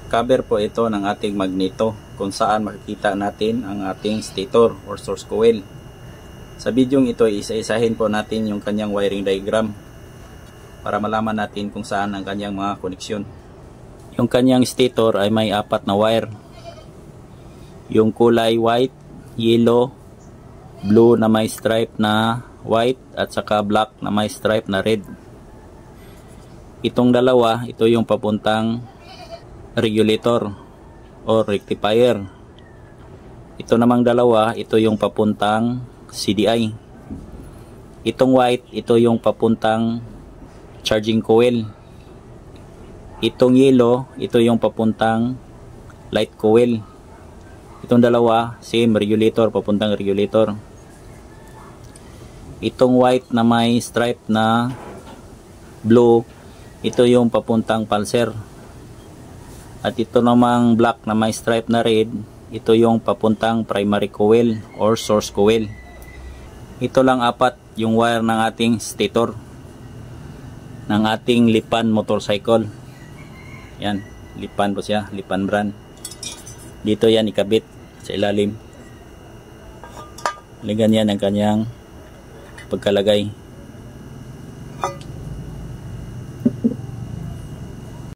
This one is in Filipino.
Cover po ito ng ating magneto kung saan makikita natin ang ating stator or source coil. Sa video ito, isa-isahin po natin yung kanyang wiring diagram para malaman natin kung saan ang kanyang mga koneksyon. Yung kanyang stator ay may 4 na wire. Yung kulay white, yellow, blue na may stripe na white at saka black na may stripe na red. Itong dalawa, ito yung papuntang regulator o rectifier. Ito namang dalawa, ito yung papuntang CDI. Itong white, ito yung papuntang charging coil. Itong yellow, ito yung papuntang light coil. Itong dalawa, same regulator, papuntang regulator. Itong white na may stripe na blue, ito yung papuntang pulser. At ito namang black na may stripe na red, ito yung papuntang primary coil or source coil. Ito lang 4 yung wire ng ating stator ng ating Lipan motorcycle. Yan, Lipan po siya, Lipan brand. Dito yan ikabit sa ilalim. Ligan yan ang kanyang pagkalagay.